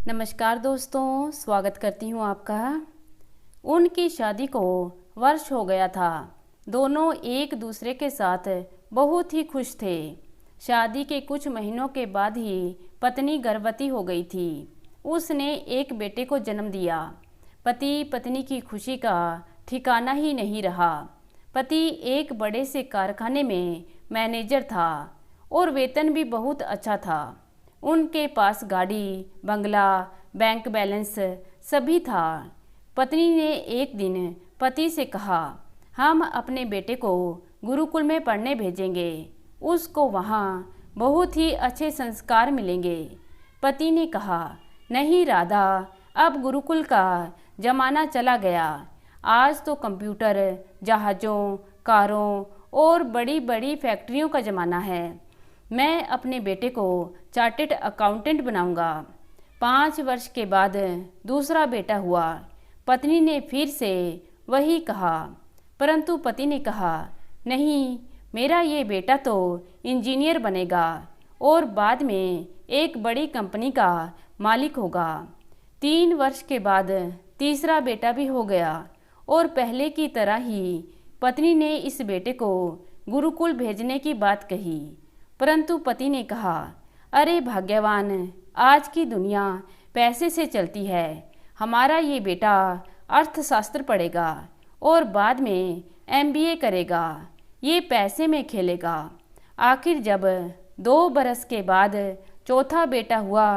नमस्कार दोस्तों, स्वागत करती हूँ आपका। उनकी शादी को वर्ष हो गया था। दोनों एक दूसरे के साथ बहुत ही खुश थे। शादी के कुछ महीनों के बाद ही पत्नी गर्भवती हो गई थी। उसने एक बेटे को जन्म दिया। पति पत्नी की खुशी का ठिकाना ही नहीं रहा। पति एक बड़े से कारखाने में मैनेजर था और वेतन भी बहुत अच्छा था। उनके पास गाड़ी, बंगला, बैंक बैलेंस सभी था। पत्नी ने एक दिन पति से कहा, हम अपने बेटे को गुरुकुल में पढ़ने भेजेंगे। उसको वहाँ बहुत ही अच्छे संस्कार मिलेंगे। पति ने कहा, नहीं राधा, अब गुरुकुल का जमाना चला गया। आज तो कंप्यूटर, जहाज़ों, कारों और बड़ी बड़ी फैक्ट्रियों का ज़माना है। मैं अपने बेटे को चार्टेड अकाउंटेंट बनाऊंगा। 5 वर्ष के बाद दूसरा बेटा हुआ। पत्नी ने फिर से वही कहा, परंतु पति ने कहा, नहीं, मेरा ये बेटा तो इंजीनियर बनेगा और बाद में एक बड़ी कंपनी का मालिक होगा। 3 वर्ष के बाद तीसरा बेटा भी हो गया और पहले की तरह ही पत्नी ने इस बेटे को गुरुकुल भेजने की बात कही। परंतु पति ने कहा, अरे भाग्यवान, आज की दुनिया पैसे से चलती है। हमारा ये बेटा अर्थशास्त्र पढ़ेगा और बाद में MBA करेगा। ये पैसे में खेलेगा। आखिर जब 2 बरस के बाद चौथा बेटा हुआ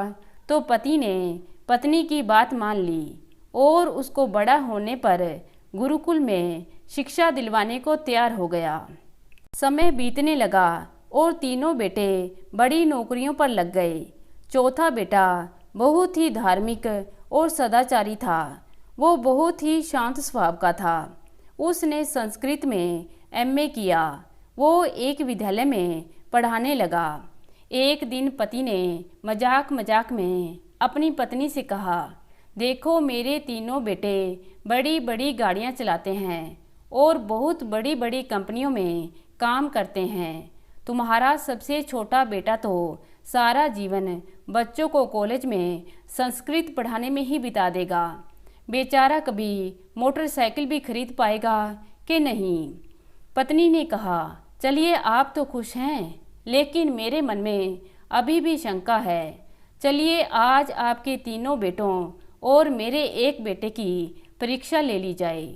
तो पति ने पत्नी की बात मान ली और उसको बड़ा होने पर गुरुकुल में शिक्षा दिलवाने को तैयार हो गया। समय बीतने लगा और तीनों बेटे बड़ी नौकरियों पर लग गए। चौथा बेटा बहुत ही धार्मिक और सदाचारी था। वो बहुत ही शांत स्वभाव का था। उसने संस्कृत में MA किया। वो एक विद्यालय में पढ़ाने लगा। एक दिन पति ने मजाक मजाक में अपनी पत्नी से कहा, देखो, मेरे तीनों बेटे बड़ी बड़ी गाड़ियाँ चलाते हैं और बहुत बड़ी बड़ी कंपनियों में काम करते हैं। तुम्हारा सबसे छोटा बेटा तो सारा जीवन बच्चों को कॉलेज में संस्कृत पढ़ाने में ही बिता देगा। बेचारा कभी मोटरसाइकिल भी खरीद पाएगा कि नहीं। पत्नी ने कहा, चलिए, आप तो खुश हैं, लेकिन मेरे मन में अभी भी शंका है। चलिए, आज आपके तीनों बेटों और मेरे एक बेटे की परीक्षा ले ली जाए।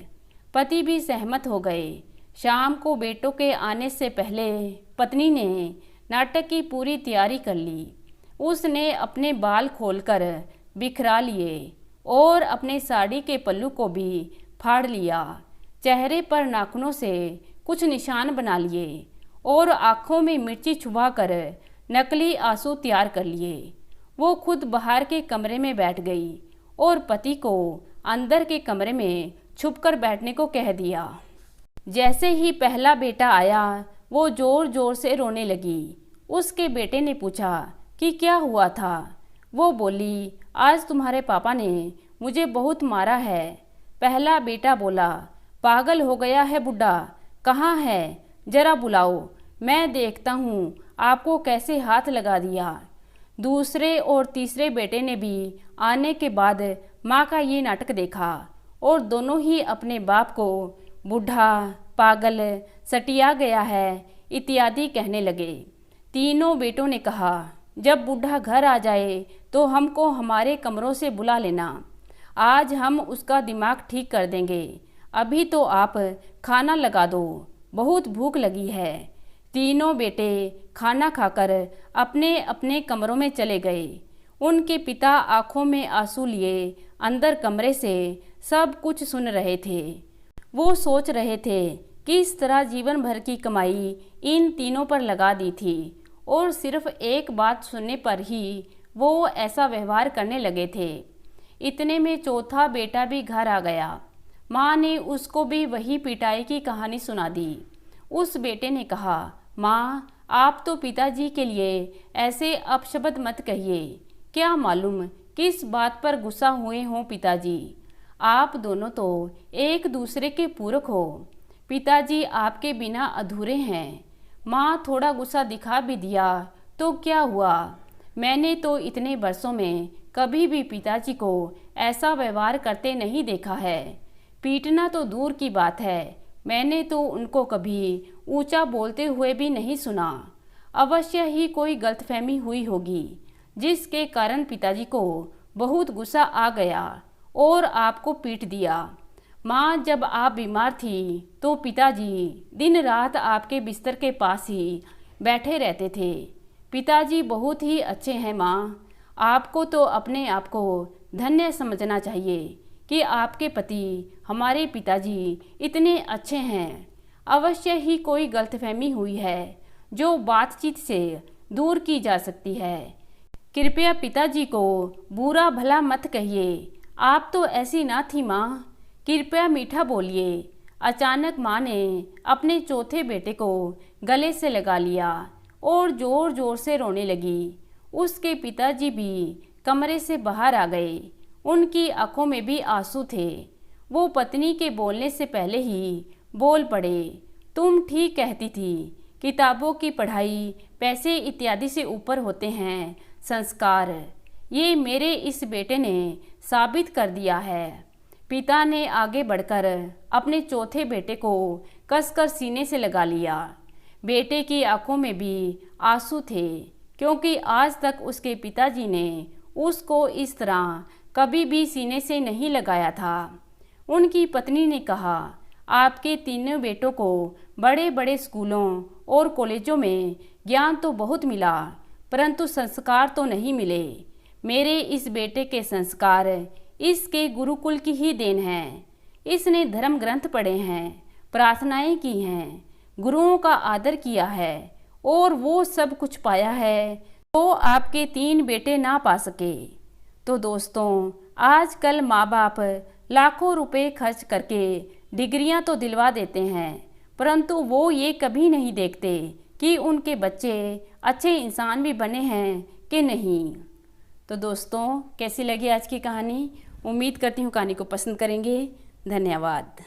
पति भी सहमत हो गए। शाम को बेटों के आने से पहले पत्नी ने नाटक की पूरी तैयारी कर ली। उसने अपने बाल खोलकर बिखरा लिए और अपने साड़ी के पल्लू को भी फाड़ लिया। चेहरे पर नाखूनों से कुछ निशान बना लिए और आँखों में मिर्ची छुपाकर नकली आंसू तैयार कर लिए। वो खुद बाहर के कमरे में बैठ गई और पति को अंदर के कमरे में छुपकर बैठने को कह दिया। जैसे ही पहला बेटा आया, वो ज़ोर ज़ोर से रोने लगी। उसके बेटे ने पूछा कि क्या हुआ था। वो बोली, आज तुम्हारे पापा ने मुझे बहुत मारा है। पहला बेटा बोला, पागल हो गया है बुड्ढा, कहाँ है, जरा बुलाओ, मैं देखता हूँ आपको कैसे हाथ लगा दिया। दूसरे और तीसरे बेटे ने भी आने के बाद माँ का ये नाटक देखा और दोनों ही अपने बाप को बूढ़ा, पागल, सटिया गया है इत्यादि कहने लगे। तीनों बेटों ने कहा, जब बूढ़ा घर आ जाए तो हमको हमारे कमरों से बुला लेना। आज हम उसका दिमाग ठीक कर देंगे। अभी तो आप खाना लगा दो, बहुत भूख लगी है। तीनों बेटे खाना खाकर अपने अपने कमरों में चले गए। उनके पिता आंखों में आंसू लिए अंदर कमरे से सब कुछ सुन रहे थे। वो सोच रहे थे कि इस तरह जीवन भर की कमाई इन तीनों पर लगा दी थी और सिर्फ एक बात सुनने पर ही वो ऐसा व्यवहार करने लगे थे। इतने में चौथा बेटा भी घर आ गया। माँ ने उसको भी वही पिटाई की कहानी सुना दी। उस बेटे ने कहा, माँ, आप तो पिताजी के लिए ऐसे अपशब्द मत कहिए। क्या मालूम किस बात पर गुस्सा हुए हों पिताजी। आप दोनों तो एक दूसरे के पूरक हो। पिताजी आपके बिना अधूरे हैं। माँ थोड़ा गुस्सा दिखा भी दिया तो क्या हुआ, मैंने तो इतने वर्षों में कभी भी पिताजी को ऐसा व्यवहार करते नहीं देखा है। पीटना तो दूर की बात है, मैंने तो उनको कभी ऊंचा बोलते हुए भी नहीं सुना। अवश्य ही कोई गलतफहमी हुई होगी, जिसके कारण पिताजी को बहुत गुस्सा आ गया और आपको पीट दिया। माँ, जब आप बीमार थी तो पिताजी दिन रात आपके बिस्तर के पास ही बैठे रहते थे। पिताजी बहुत ही अच्छे हैं माँ। आपको तो अपने आप को धन्य समझना चाहिए कि आपके पति हमारे पिताजी इतने अच्छे हैं। अवश्य ही कोई गलतफहमी हुई है जो बातचीत से दूर की जा सकती है। कृपया पिताजी को बुरा भला मत कहिए, आप तो ऐसी ना थी माँ, कृपया मीठा बोलिए। अचानक माँ ने अपने चौथे बेटे को गले से लगा लिया और ज़ोर ज़ोर से रोने लगी। उसके पिताजी भी कमरे से बाहर आ गए। उनकी आंखों में भी आंसू थे। वो पत्नी के बोलने से पहले ही बोल पड़े। तुम ठीक कहती थी, किताबों की पढ़ाई, पैसे इत्यादि से ऊपर होते हैं संस्कार। ये मेरे इस बेटे ने साबित कर दिया है। पिता ने आगे बढ़कर अपने चौथे बेटे को कसकर सीने से लगा लिया। बेटे की आंखों में भी आंसू थे, क्योंकि आज तक उसके पिताजी ने उसको इस तरह कभी भी सीने से नहीं लगाया था। उनकी पत्नी ने कहा, आपके तीनों बेटों को बड़े बड़े स्कूलों और कॉलेजों में ज्ञान तो बहुत मिला, परंतु संस्कार तो नहीं मिले। मेरे इस बेटे के संस्कार इसके गुरुकुल की ही देन है। इसने धर्म ग्रंथ पढ़े हैं, प्रार्थनाएं की हैं, गुरुओं का आदर किया है और वो सब कुछ पाया है तो आपके 3 बेटे ना पा सके। तो दोस्तों, आजकल माँ बाप लाखों रुपए खर्च करके डिग्रियां तो दिलवा देते हैं, परंतु वो ये कभी नहीं देखते कि उनके बच्चे अच्छे इंसान भी बने हैं कि नहीं। तो दोस्तों, कैसी लगी आज की कहानी? उम्मीद करती हूँ कहानी को पसंद करेंगे। धन्यवाद।